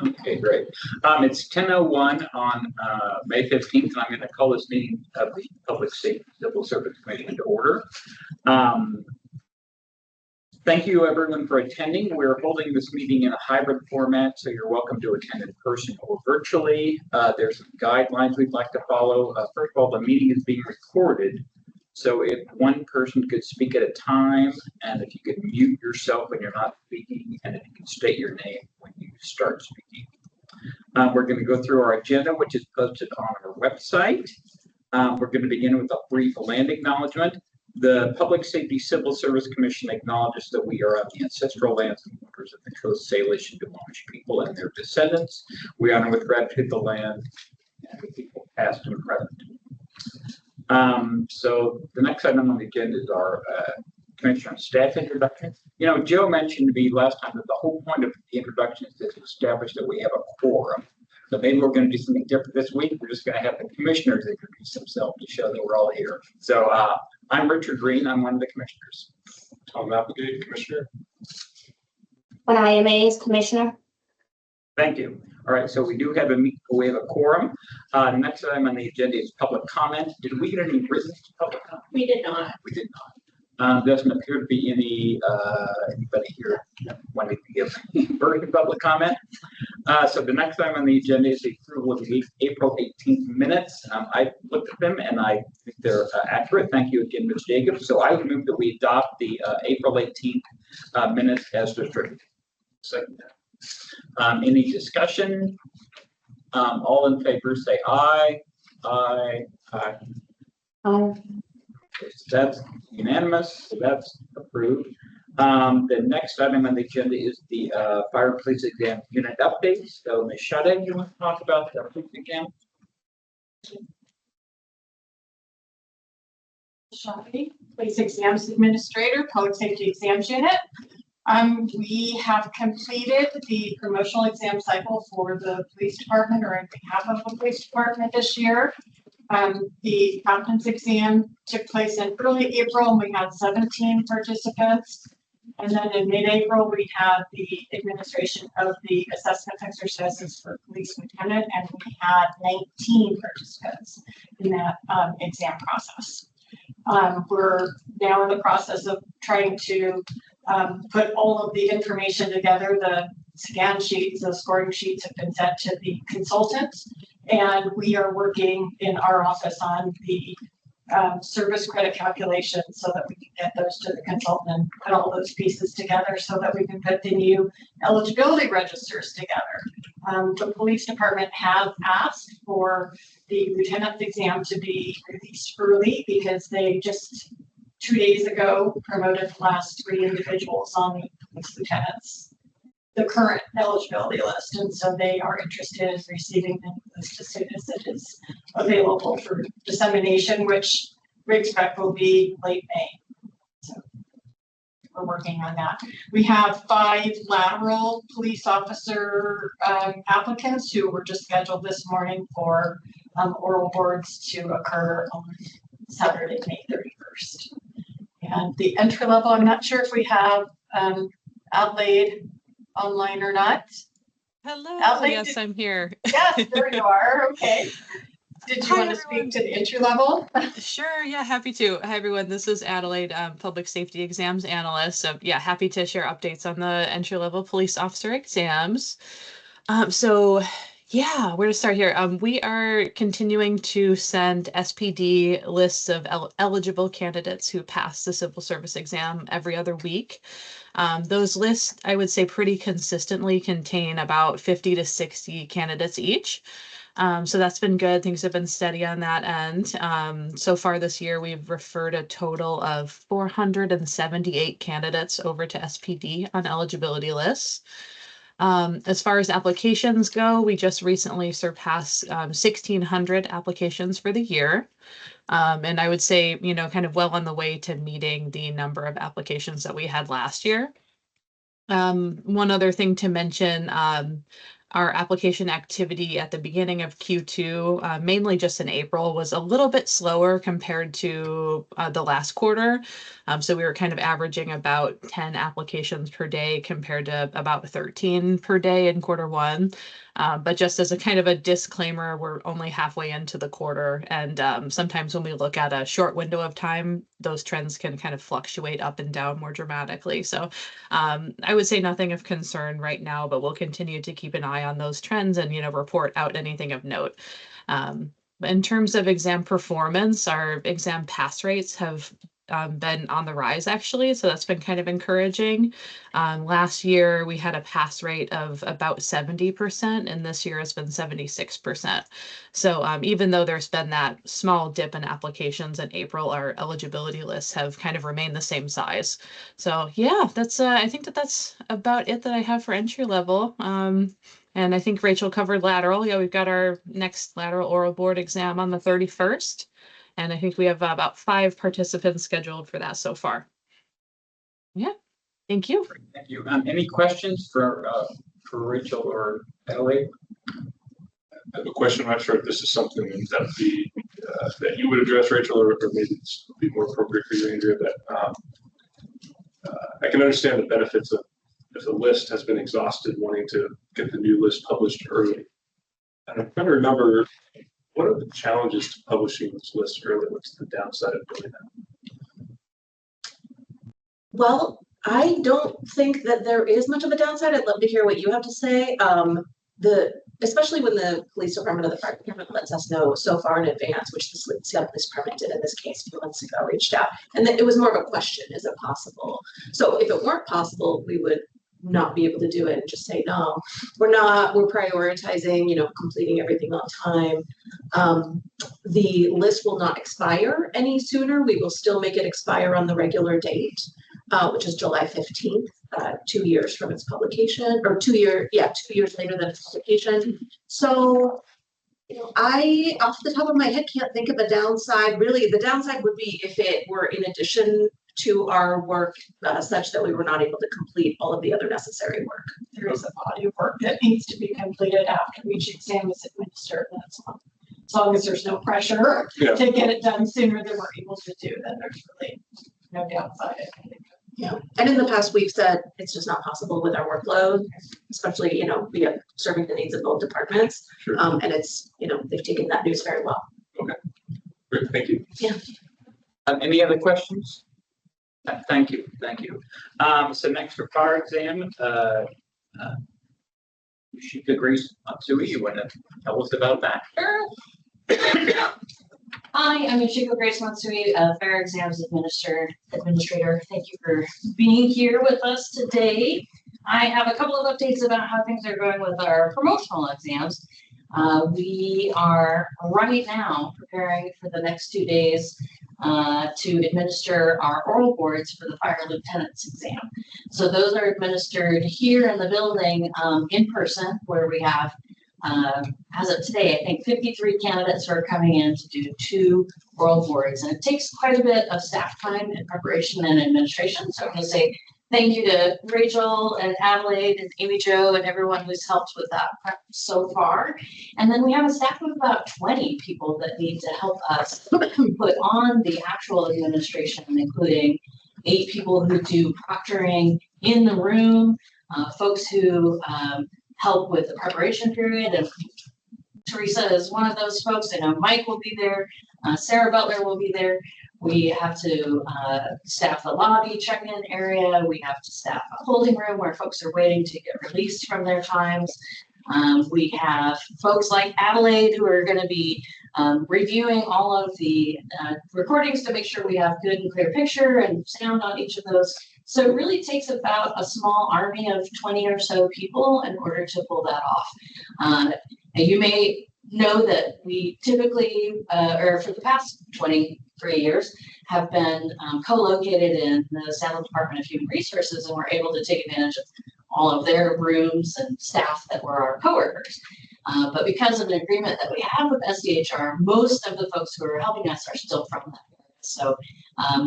Okay, great. It's 10:01 on May 15th, and I'm going to call this meeting of the Public Safety Civil Service Commission to order. Thank you, everyone, for attending. We're holding this meeting in a hybrid format, so you're welcome to attend in person or virtually. There's some guidelines we'd like to follow. First of all, the meeting is being recorded. So if one person could speak at a time, and if you could mute yourself when you're not speaking, and if you can state your name when you start speaking. We're going to go through our agenda, which is posted on our website. We're going to begin with a brief land acknowledgement. The Public Safety Civil Service Commission acknowledges that we are on the ancestral lands and waters of the Coast Salish and Duwamish people and their descendants. We honor with gratitude the land and the people past and present. So the next item on the agenda is our Commissioner staff introduction. You know, Joe mentioned to me last time that the whole point of the introduction is to establish that we have a quorum. So maybe we're going to do something different this week. We're just going to have the commissioners introduce themselves to show that we're all here. So I'm Richard Green. I'm one of the commissioners. Tom Applegate, Commissioner. When IMA is Commissioner. Thank you. All right, so we do have a quorum. Next item on the agenda is public comment. Did we get any written public comment? We did not. We did not. Doesn't appear to be anybody here wanting to give further public comment. So the next item on the agenda is the approval of the April 18th minutes. I looked at them and I think they're accurate. Thank you again, Ms. Jacobs. So I would move that we adopt the April 18th minutes as distributed. Second. Any discussion? All in favor say aye. Aye. Aye. Aye. Okay, so that's unanimous. So that's approved. The next item on the agenda is the fire and police exam unit updates. So Ms. Shade, you want to talk about the police exam? Shade, Police Exams Administrator, Public Safety Exams Unit. We have completed the promotional exam cycle for the police department, or on behalf of the police department this year. The captain's exam took place in early April, and we had 17 participants. And then in mid-April, we had the administration of the assessment exercises for police lieutenant, and we had 19 participants in that exam process. We're now in the process of trying to put all of the information together. The scan sheets, the scoring sheets have been sent to the consultants, and we are working in our office on the service credit calculations so that we can get those to the consultant and put all those pieces together so that we can put the new eligibility registers together. The police department has asked for the lieutenant's exam to be released early because they just 2 days ago promoted the last 3 individuals on the police lieutenants, the current eligibility list, and so they are interested in receiving the list as soon as it is available for dissemination, which we expect will be late May. So we're working on that. We have 5 lateral police officer applicants who were just scheduled this morning for oral boards to occur on Saturday, May 31st. And the entry level, I'm not sure if we have Adelaide online or not. Hello. Adelaide, yes, I'm here. Yes, there you are. Okay. Did you want to speak to the entry level? Sure. Yeah, happy to. Hi, everyone. This is Adelaide, Public Safety Exams Analyst. So yeah, happy to share updates on the entry level police officer exams. Yeah, where to start here? We are continuing to send SPD lists of eligible candidates who pass the civil service exam every other week. Those lists, I would say, pretty consistently contain about 50 to 60 candidates each. So that's been good. Things have been steady on that end. So far this year, we've referred a total of 478 candidates over to SPD on eligibility lists. As far as applications go, we just recently surpassed 1,600 applications for the year. And I would say, you know, kind of well on the way to meeting the number of applications that we had last year. One other thing to mention, our application activity at the beginning of Q2, mainly just in April, was a little bit slower compared to the last quarter. So we were kind of averaging about 10 applications per day compared to about 13 per day in Q1. But just as a kind of a disclaimer, we're only halfway into the quarter. And sometimes when we look at a short window of time, those trends can kind of fluctuate up and down more dramatically. So I would say nothing of concern right now, but we'll continue to keep an eye on those trends and, report out anything of note. In terms of exam performance, our exam pass rates have been on the rise actually, so that's been kind of encouraging. Last year we had a pass rate of about 70%, and this year it's been 76%. So even though there's been that small dip in applications in April, our eligibility lists have kind of remained the same size. So yeah, that's I think that's about it that I have for entry level. And I think Rachel covered lateral. Yeah, we've got our next lateral oral board exam on the 31st. And I think we have about 5 participants scheduled for that so far. Yeah, thank you. Thank you. Any questions for Rachel or Adelaide? I have a question. I'm not sure if this is something that you would address, Rachel, or maybe this would be more appropriate for you, Andrea. But I can understand the benefits of if the list has been exhausted, wanting to get the new list published early. And I'm trying to remember, what are the challenges to publishing this list early? What's the downside of doing that? Well, I don't think that there is much of a downside. I'd love to hear what you have to say. Especially when the police department or the fire department lets us know so far in advance, which the Seattle Police Department did in this case a few months ago, reached out. And it was more of a question, is it possible? So if it weren't possible, we would not be able to do it and just say, no, we're prioritizing, completing everything on time. The list will not expire any sooner. We will still make it expire on the regular date, which is July 15th, 2 years from its publication, or 2 years later than its publication. So, I, off the top of my head, can't think of a downside. Really, the downside would be if it were in addition to our work such that we were not able to complete all of the other necessary work. There is a body of work that needs to be completed after each exam is administered. That's all. As long as there's no pressure to get it done sooner than we're able to do, then there's really no downside. Yeah, and in the past we've said it's just not possible with our workload, especially, we have serving the needs of both departments. Sure. And it's, they've taken that news very well. Okay, great, thank you. Yeah. Any other questions? Thank you. So next for power exam, Shika Grace Matsui, you want to tell us about that? Sure. Hi, I'm Yoshiko Grace Matsui, Fire Exams Administrator. Thank you for being here with us today. I have a couple of updates about how things are going with our promotional exams. We are right now preparing for the next 2 days to administer our oral boards for the fire lieutenant's exam. So those are administered here in the building in person, where we have as of today, I think 53 candidates are coming in to do 2 oral boards, and it takes quite a bit of staff time in preparation and administration. So I'm going to say thank you to Rachel and Adelaide and Amy Jo and everyone who's helped with that prep so far. And then we have a staff of about 20 people that need to help us put on the actual administration, including 8 people who do proctoring in the room, folks who help with the preparation period, and Teresa is one of those folks. I know Mike will be there, Sarah Butler will be there. We have to staff the lobby check-in area. We have to staff a holding room where folks are waiting to get released from their times. We have folks like Adelaide who are going to be reviewing all of the recordings to make sure we have good and clear picture and sound on each of those. So it really takes about a small army of 20 or so people in order to pull that off. And you may know that we typically, or for the past 23 years, have been co-located in the Seattle Department of Human Resources, and we're able to take advantage of all of their rooms and staff that were our coworkers. But because of an agreement that we have with SDHR, most of the folks who are helping us are still from that area. So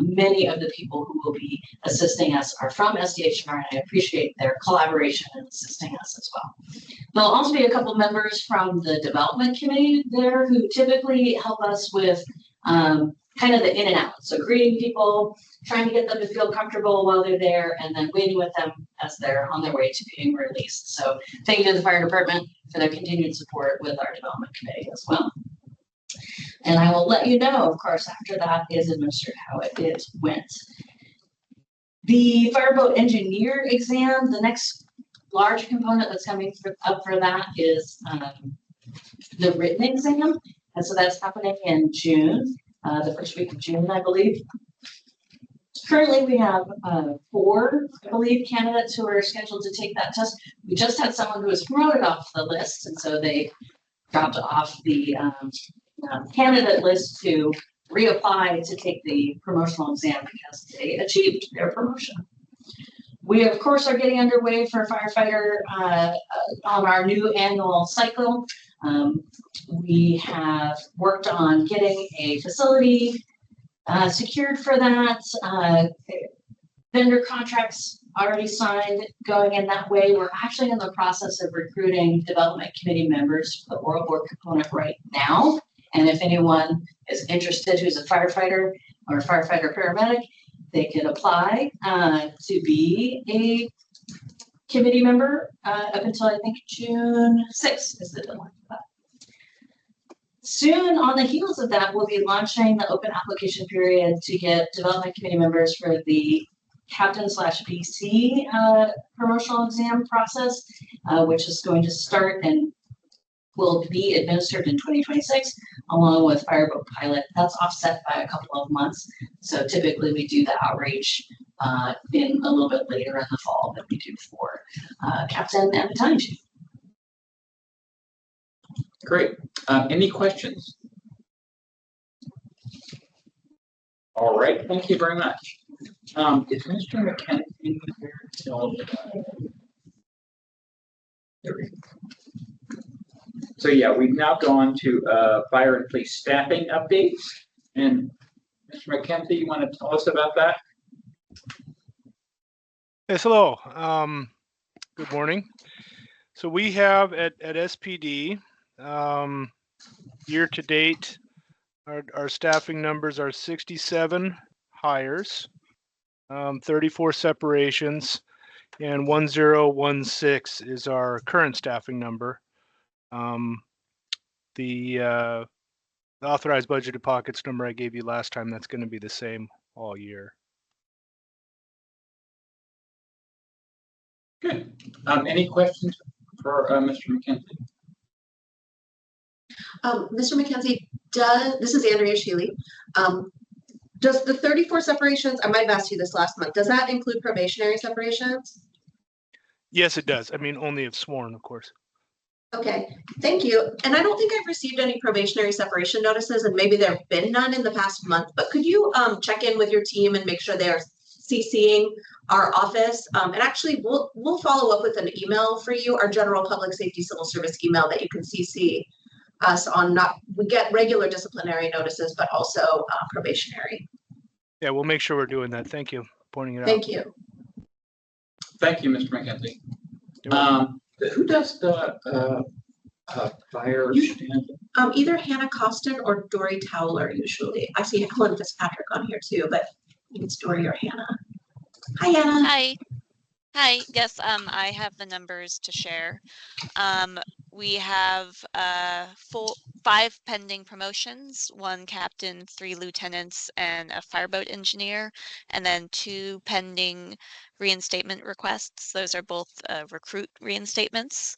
many of the people who will be assisting us are from SDHR, and I appreciate their collaboration in assisting us as well. There'll also be a couple members from the development committee there who typically help us with kind of the in and out. So greeting people, trying to get them to feel comfortable while they're there, and then waiting with them as they're on their way to being released. So thank you to the fire department for their continued support with our development committee as well. And I will let you know, of course, after that is administered, how it went. The fireboat engineer exam, the next large component that's coming up for that is the written exam. And so that's happening in June, the first week of June, I believe. Currently, we have 4, I believe, candidates who are scheduled to take that test. We just had someone who was promoted off the list, and so they dropped off the candidate list to reapply to take the promotional exam because they achieved their promotion. We, of course, are getting underway for firefighter on our new annual cycle. We have worked on getting a facility secured for that. Vendor contracts already signed, going in that way. We're actually in the process of recruiting development committee members for the oral board component right now. And if anyone is interested who's a firefighter or a firefighter paramedic, they can apply to be a committee member up until I think June 6th is the deadline for that. Soon on the heels of that, we'll be launching the open application period to get development committee members for the captain/PC promotional exam process, which is going to start and will be administered in 2026, along with fireboat pilot. That's offset by a couple of months. So typically we do the outreach in a little bit later in the fall than we do for captain and battalion chief. Great. Any questions? All right, thank you very much. Is Mr. McKenzie here till? There we go. So yeah, we've now gone to fire and police staffing updates. And Mr. McKenzie, you want to tell us about that? Yes, hello. Good morning. So we have at SPD, year to date, our staffing numbers are 67 hires, 34 separations, and 1016 is our current staffing number. The authorized budgeted pockets number I gave you last time, that's going to be the same all year. Good. Any questions for Mr. McKenzie? Mr. McKenzie, this is Andrea Shealy. Does the 34 separations, I might have asked you this last month, does that include probationary separations? Yes, it does. I mean, only if sworn, of course. Okay, thank you. And I don't think I've received any probationary separation notices, and maybe there have been none in the past month, but could you check in with your team and make sure they're CCing our office? And actually, we'll follow up with an email for you, our general public safety civil service email that you can CC us on. We get regular disciplinary notices, but also probationary. Yeah, we'll make sure we're doing that. Thank you for pointing it out. Thank you. Thank you, Mr. McKenzie. Who does the fire stand? Either Hannah Costin or Dory Towler usually. I see Helen Fitzpatrick on here too, but I think it's Dory or Hannah. Hi, Hannah. Hi. Hi. Yes, I have the numbers to share. We have 5 pending promotions, 1 captain, 3 lieutenants, and a fireboat engineer, and then 2 pending reinstatement requests. Those are both recruit reinstatements.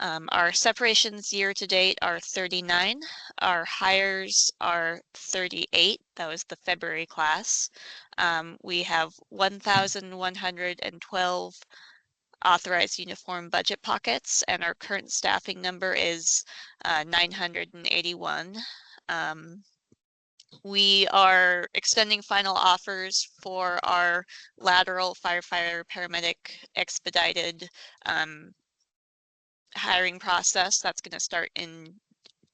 Our separations year to date are 39. Our hires are 38. That was the February class. We have 1,112 authorized uniform budget pockets, and our current staffing number is 981. We are extending final offers for our lateral firefighter paramedic expedited hiring process. That's going to start in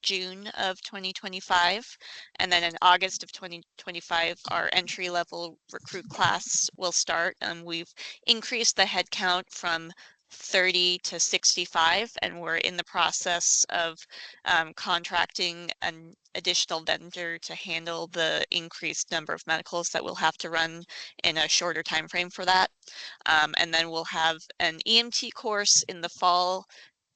June of 2025. And then in August of 2025, our entry-level recruit class will start. We've increased the headcount from 30 to 65, and we're in the process of contracting an additional vendor to handle the increased number of medicals that we'll have to run in a shorter time frame for that. And then we'll have an EMT course in the fall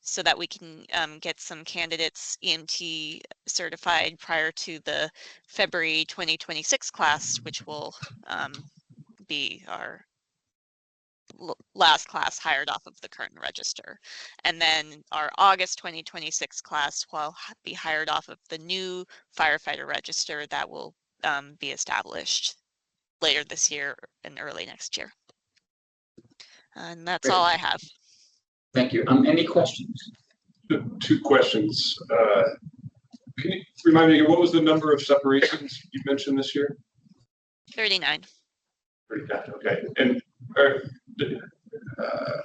so that we can get some candidates EMT certified prior to the February 2026 class, which will be our last class hired off of the current register. And then our August 2026 class will be hired off of the new firefighter register that will be established later this year and early next year. And that's all I have. Thank you. Any questions? Two questions. Can you remind me, what was the number of separations you mentioned this year? 39. 39, okay. And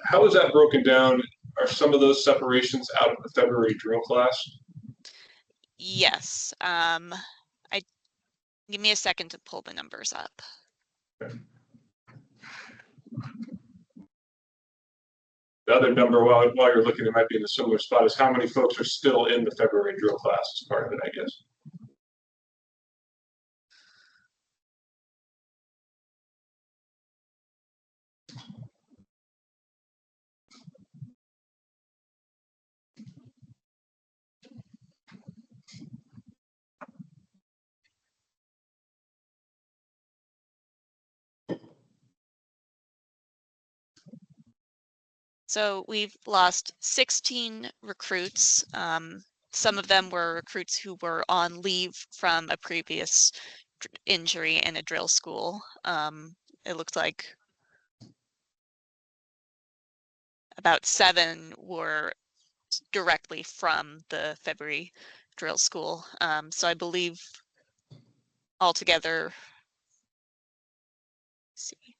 how is that broken down? Are some of those separations out of the February drill class? Yes. Give me a second to pull the numbers up. Okay. The other number, while you're looking, it might be in a similar spot, is how many folks are still in the February drill class as part of it, I guess. So we've lost 16 recruits. Some of them were recruits who were on leave from a previous injury in a drill school. It looked like about 7 were directly from the February drill school. So I believe altogether, let's see.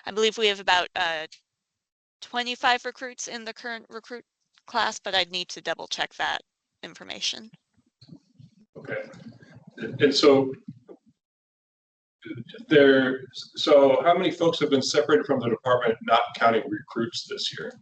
I believe we have about 25 recruits in the current recruit class, but I'd need to double check that information. Okay. And so how many folks have been separated from the department, not counting recruits this year?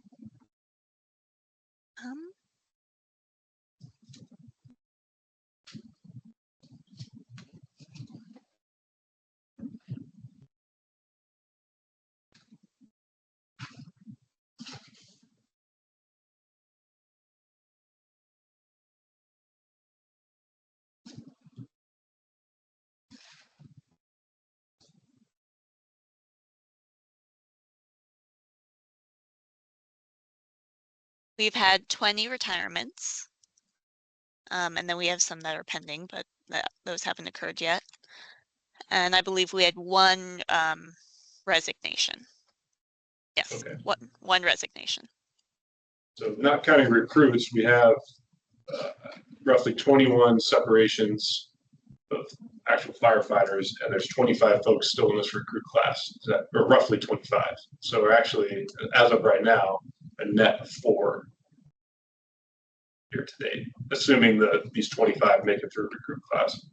We've had 20 retirements, and then we have some that are pending, but those haven't occurred yet. And I believe we had 1 resignation. Yes, Okay. one resignation. So not counting recruits, we have roughly 21 separations of actual firefighters, and there's 25 folks still in this recruit class, or roughly 25. So we're actually, as of right now, a net of 4 year to date, assuming that these 25 make it through recruit class.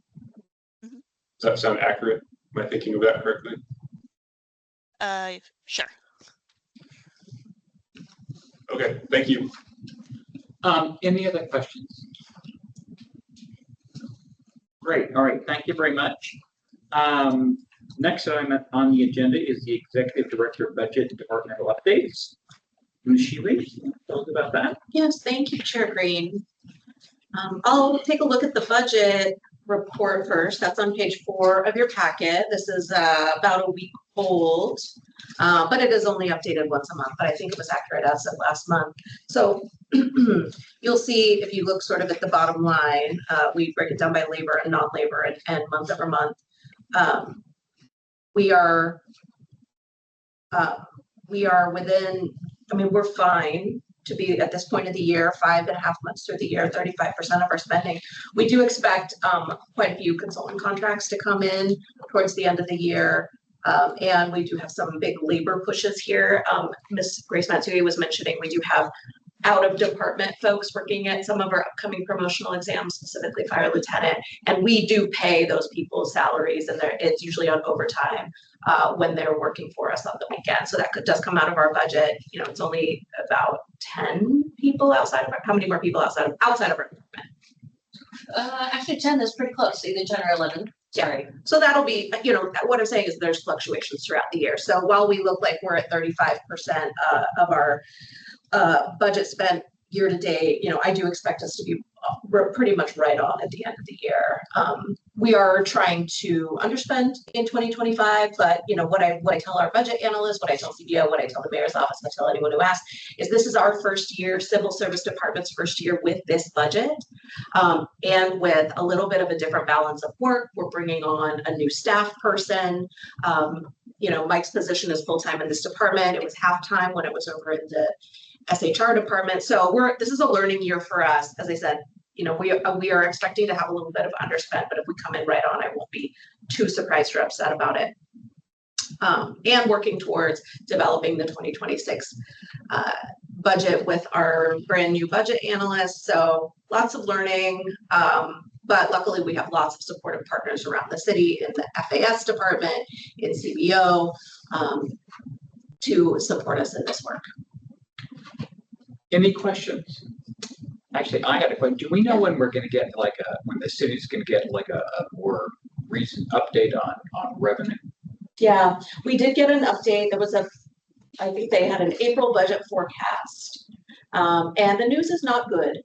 Mm-hmm. Does that sound accurate? Am I thinking of that correctly? Sure. Okay, thank you. Any other questions? Great. All right. Thank you very much. Next item on the agenda is the Executive Director of Budget and Departmental Updates. Ms. Shealy, tell us about that. Yes, thank you, Chair Green. I'll take a look at the budget report first. That's on page 4 of your packet. This is about a week old, but it is only updated once a month, but I think it was accurate as of last month. So you'll see if you look sort of at the bottom line, we break it down by labor and non-labor and month over month. We are within, I mean, we're fine to be at this point of the year, 5.5 months through the year, 35% of our spending. We do expect quite a few consultant contracts to come in towards the end of the year. And we do have some big labor pushes here. Ms. Grace Matsui was mentioning we do have out of department folks working at some of our upcoming promotional exams, specifically fire lieutenant. And we do pay those people's salaries, and it's usually on overtime when they're working for us on the weekend. So that does come out of our budget. You know, it's only about 10 people outside of how many more people outside of our department? Actually 10 is pretty close, either 10 or 11. Sorry. So that'll be, you know, what I'm saying is there's fluctuations throughout the year. So while we look like we're at 35% of our budget spent year to date, you know, I do expect us to be pretty much right on at the end of the year. We are trying to underspend in 2025, but you know, what I tell our budget analysts, what I tell CBO, what I tell the mayor's office, I tell anyone who asks, is this is our first year, civil service department's first year with this budget. And with a little bit of a different balance of work, we're bringing on a new staff person. You know, Mike's position is full-time in this department. It was half-time when it was over in the SHR department. So this is a learning year for us. As I said, you know, we are expecting to have a little bit of underspend, but if we come in right on, I won't be too surprised or upset about it. And working towards developing the 2026 budget with our brand new budget analyst. So lots of learning, but luckily we have lots of supportive partners around the city in the FAS department, in CBO, to support us in this work. Any questions? Actually, I had a question. Do we know when we're going to get when the city's going to get like a more recent update on revenue? Yeah, we did get an update. There was I think they had an April budget forecast. And the news is not good.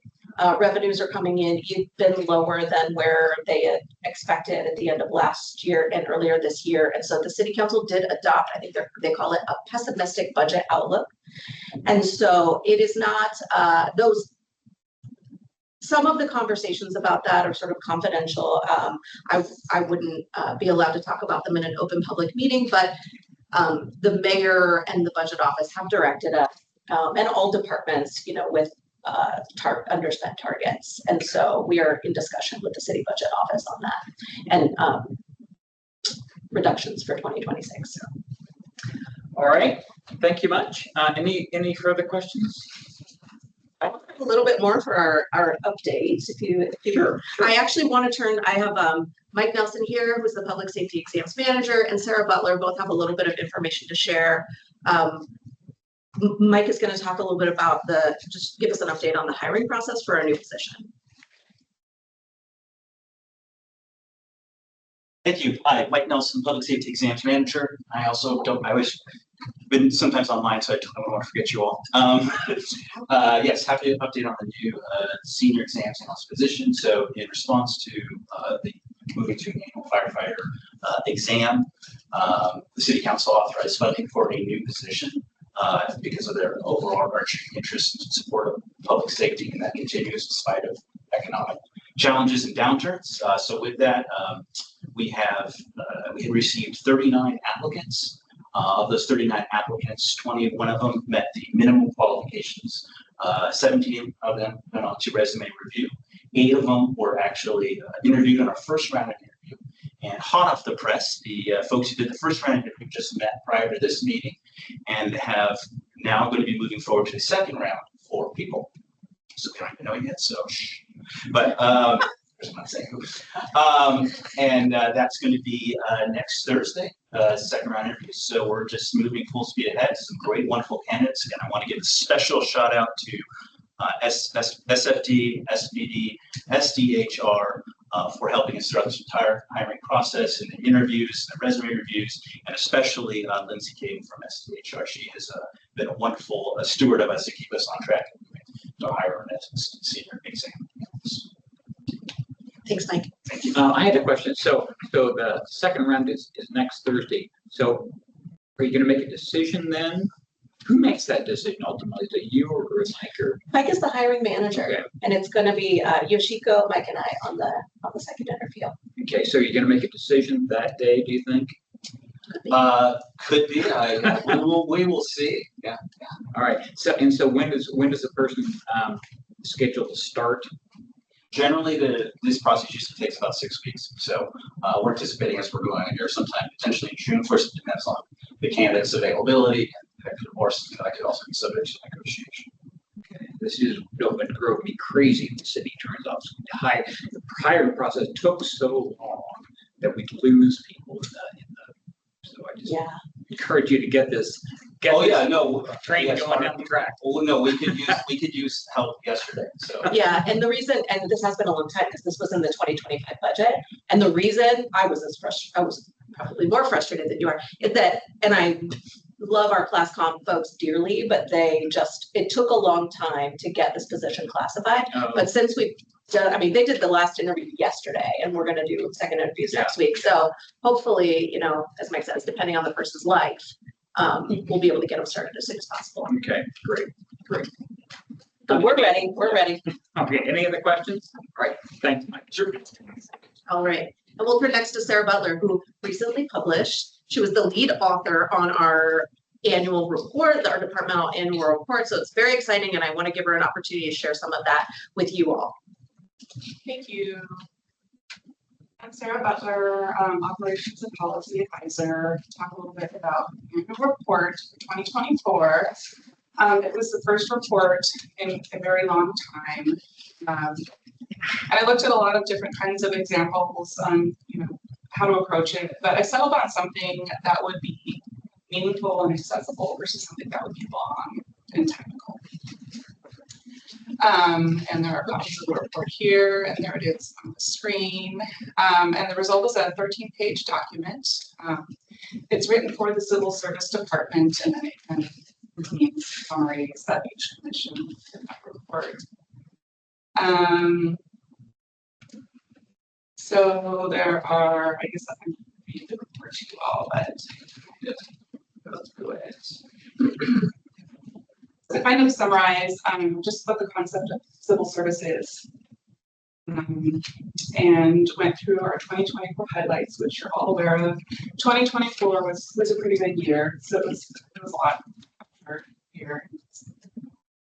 Revenues are coming in even lower than where they had expected at the end of last year and earlier this year. And so the city council did adopt, I think they call it a pessimistic budget outlook. And so it is not some of the conversations about that are sort of confidential. I wouldn't be allowed to talk about them in an open public meeting, but the mayor and the budget office have directed us and all departments, you know, with underspent targets. And so we are in discussion with the city budget office on that and reductions for 2026. All right, thank you much. Any further questions? I have a little bit more for our updates. If you Sure. I actually want to I have Mike Nelson here, who's the public safety exams manager, and Sarah Butler both have a little bit of information to share. Mike is going to talk a little bit about just give us an update on the hiring process for our new position. Thank you. Hi, Mike Nelson, Public Safety Exams Manager. I always been sometimes online, so I don't want to forget you all. Yes, happy to update on the new senior exams analyst position. So in response to the moving to an annual firefighter exam, the City Council authorized funding for a new position because of their overall arching interest and support of public safety, and that continues despite of economic challenges and downturns. So with that, we had received 39 applicants. Of those 39 applicants, 21 of them met the minimum qualifications. 17 of them went on to resume review. 8 of them were actually interviewed on our first round of interview. And hot off the press, the folks who did the first round interview just met prior to this meeting and have now going to be moving forward to the second round for people. So we don't even know yet, so shh. But I'm not saying who. And that's going to be next Thursday, second round interviews. So we're just moving full speed ahead. Some great, wonderful candidates. And I want to give a special shout out to SFD, SPD, SDHR for helping us throughout this entire hiring process and the interviews, and the resume reviews, and especially Lindsay King from SDHR. She has been a wonderful steward of us to keep us on track to hire our next senior exam. Thanks, Mike. Thank you. I had a question. So the second round is next Thursday. So are you going to make a decision then? Who makes that decision ultimately? Is it you or Mike? Or Mike is the hiring manager, okay. And it's going to be Yoshiko, Mike, and I on the second interview. Okay, so you're going to make a decision that day? Do you think? Could be. We will see. Yeah. All right. So when does the person scheduled to start? Generally, this process usually takes about 6 weeks. So we're anticipating as we're going here sometime potentially in June. Of course, it depends on the candidate's availability. That could also be subject to negotiation. Okay, this is what drove me crazy. The city turns out the hiring process took so long that we'd lose people so I just encourage you to get this. Train yes, going down the track. Well, no, we could use help yesterday. So Yeah, and the reason, and this has been a long time because this was in the 2025 budget, and the reason I was probably more frustrated than you are, is that, and I love our class comm folks dearly, but it took a long time to get this position classified. But since we've done, I mean, they did the last interview yesterday, and we're gonna do second interviews next week. So hopefully, as Mike says, depending on the person's life, we'll be able to get them started as soon as possible. Okay, great. But we're ready. Okay, any other questions? All right, thanks, Mike. Sure. All right, and we'll turn next to Sarah Butler, who recently published. She was the lead author on our annual report, our departmental annual report. So it's very exciting, and I want to give her an opportunity to share some of that with you all. Thank you. I'm Sarah Butler, Operations and Policy Advisor. Talk a little bit about the annual report for 2024. It was the first report in a very long time. And I looked at a lot of different kinds of examples on, how to approach it, but I settled on something that would be meaningful and accessible versus something that would be long and technical. And there are copies of the report here, and there it is on the screen. And the result is a 13-page document. It's written for the Civil Service Department, and then it kind of contains summaries of each commission in that report. So there are, I guess I can read the report to you all, but go through it. To kind of summarize just what the concept of civil service is, and went through our 2024 highlights, which you're all aware of. 2024 was a pretty good year, so it was a lot here. It's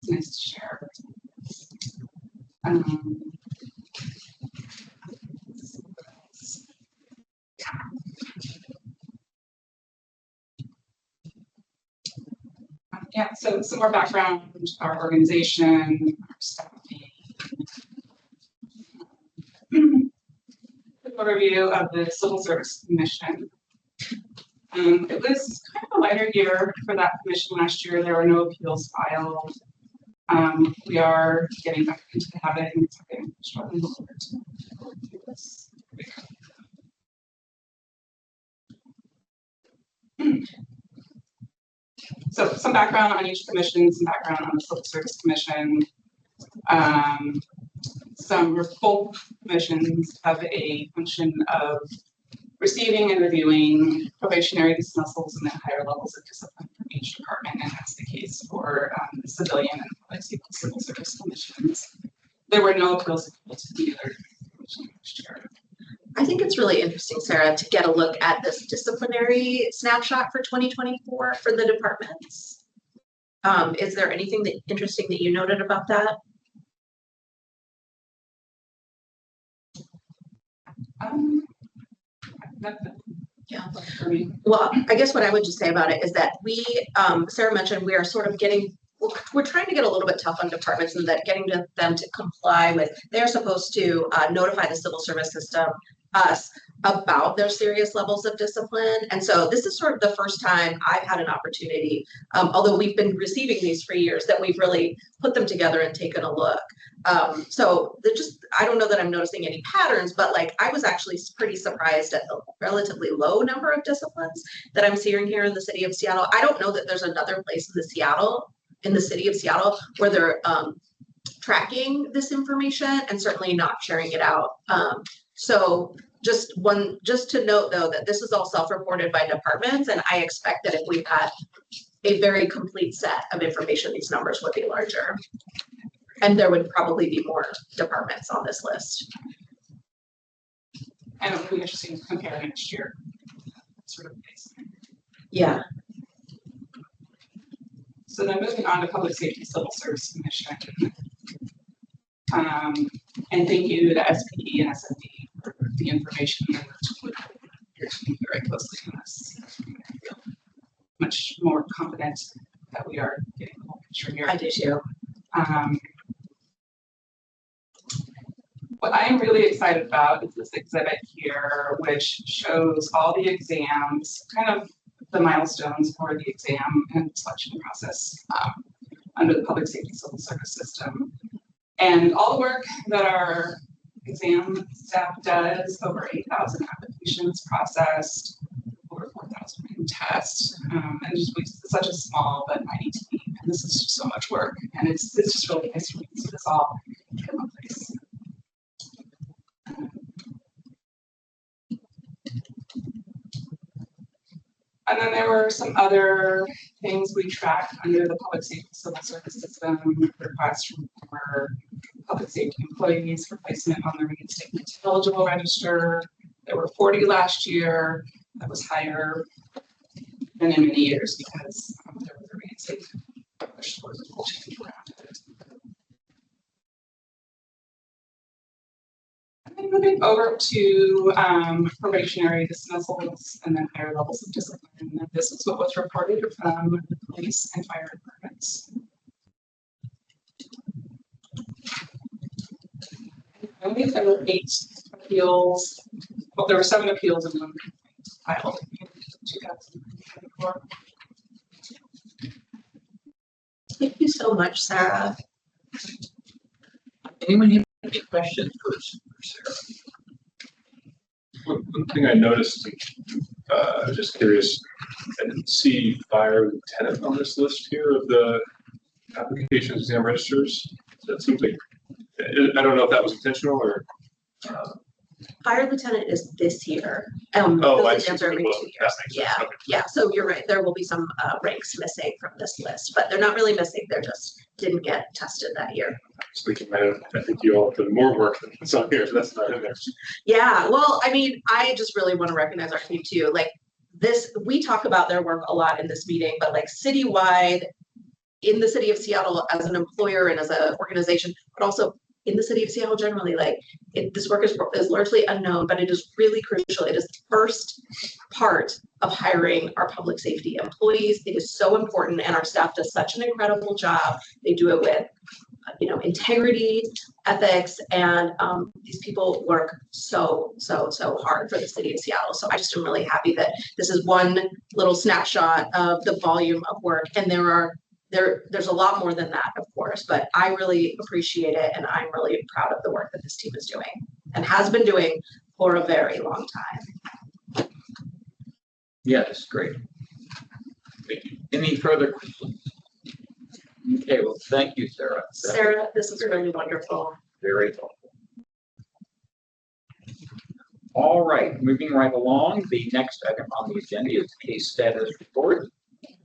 nice to share. Yeah, so some more background, our organization, our staffing. Quick overview of the Civil Service Commission. It was kind of a lighter year for that commission last year. There were no appeals filed. We are getting back into the habit, and it's okay, struggling a little bit to go through this. So some background on each commission, some background on the Civil Service Commission. Both commissions have a function of receiving and reviewing probationary dismissals and then higher levels of discipline from each department, and that's the case for the civilian and public safety civil service commissions. There were no appeals to either commission last year. I think it's really interesting, Sarah, to get a look at this disciplinary snapshot for 2024 for the departments. Is there anything interesting that you noted about that? Yeah. Well, I guess what I would just say about it is that we, Sarah mentioned, we are sort of we're trying to get a little bit tough on departments, and that getting them to comply with, they're supposed to notify the civil service system, us, about their serious levels of discipline. And so this is sort of the first time I've had an opportunity, although we've been receiving these for years, that we've really put them together and taken a look. So I don't know that I'm noticing any patterns, but I was actually pretty surprised at the relatively low number of disciplines that I'm seeing here in the city of Seattle. I don't know that there's another place in the city of Seattle where they're tracking this information and certainly not sharing it out. So just to note though, that this is all self-reported by departments, and I expect that if we had a very complete set of information, these numbers would be larger. And there would probably be more departments on this list. And it would be interesting to compare next year. Sort of baseline. Yeah. So then moving on to Public Safety Civil Service Commission. And thank you to SPD and SMD for the information and you're working very closely on this. I feel much more confident that we are getting the whole picture here. I do too. What I am really excited about is this exhibit here, which shows all the exams, kind of the milestones for the exam and selection process under the public safety civil service system. And all the work that our exam staff does, over 8,000 applications processed, over 4,000 written tests, and just such a small but mighty team. And this is just so much work, and it's just really nice for me to see this all in one place. And then there were some other things we tracked under the public safety civil service system, requests from former public safety employees for placement on the reinstatement eligible register. There were 40 last year. That was higher than in many years because there was a reinstatement change around it. And then moving over to probationary dismissals and then higher levels of discipline. This is what was reported from the police and fire departments. I think there were 8 appeals. Well, there were 7 appeals and 1 complaint filed in 2024. Thank you so much, Sarah. Anyone have any questions for Sarah? One thing I noticed, I was just curious, I didn't see fire lieutenant on this list here of the application exam registers. So it seems like, I don't know if that was intentional or. Fire lieutenant is this year. Oh, those I see. exams are every 2 Well, years. that makes sense. Yeah, Okay. yeah. So you're right. There will be some ranks missing from this list, but they're not really missing. They're just didn't get tested that year. I think you all did more work than what's on here, so that's not in there. Yeah, well, I mean, I just really want to recognize our team too. Like this, we talk about their work a lot in this meeting, but like citywide, in the city of Seattle as an employer and as an organization, but also in the city of Seattle generally, like this work is largely unknown, but it is really crucial. It is the first part of hiring our public safety employees. It is so important, and our staff does such an incredible job. They do it with, integrity, ethics, and these people work so hard for the city of Seattle. So I just am really happy that this is one little snapshot of the volume of work, and there's a lot more than that, of course, but I really appreciate it, and I'm really proud of the work that this team is doing and has been doing for a very long time. Yes, great. Any further questions? Okay, well, thank you, Sarah. Sarah, this is really wonderful. Very helpful. All right, moving right along, the next item on the agenda is case status report.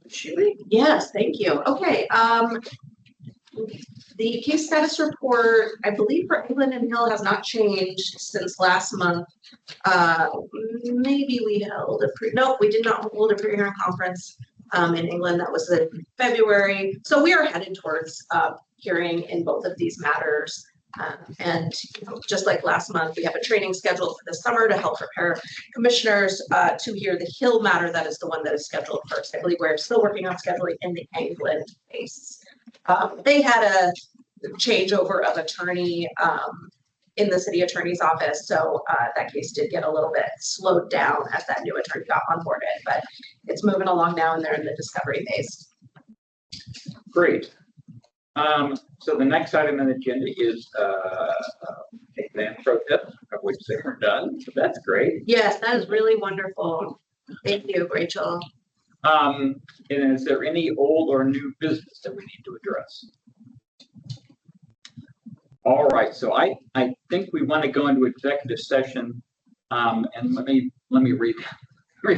Sheila? Yes, thank you. Okay, the case status report, I believe for England and Hill has not changed since last month. Maybe we held nope, we did not hold a pre-hearing conference in England. That was in February. So we are headed towards hearing in both of these matters. And just like last month, we have a training scheduled for the summer to help prepare commissioners to hear the Hill matter. That is the one that is scheduled first. I believe we're still working on scheduling in the England case. They had a changeover of attorney in the city attorney's office, so that case did get a little bit slowed down as that new attorney got onboarded, but it's moving along now and they're in the discovery phase. Great. So the next item on the agenda is exam protest, of which they were done, so that's great. Yes, that is really wonderful. Thank you, Rachel. And is there any old or new business that we need to address? All right, so I think we want to go into executive session, and let me read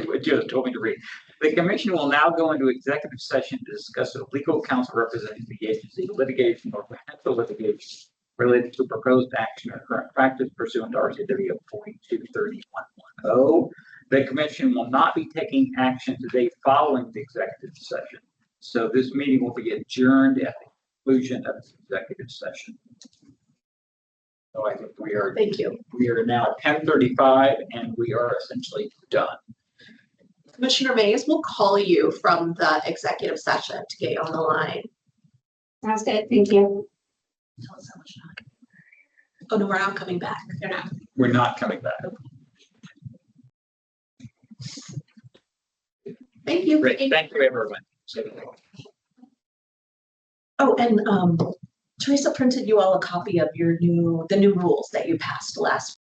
what Joe told me to read. The commission will now go into executive session to discuss a legal counsel representing the agency, litigation or potential litigation related to proposed action or current practice pursuant to RCW 423110. The commission will not be taking action today following the executive session. So this meeting will be adjourned at the conclusion of the executive session. So I think Thank you. we are now at 10:35 and we are essentially done. Commissioner Mays will call you from the executive session to get you on the line. Sounds good. Thank you. Tell us how much time. Oh, no, we're not coming back. They're not. We're not coming back. Thank you. Great. Thank you, everyone. Oh, and Teresa printed you all a copy of the new rules that you passed last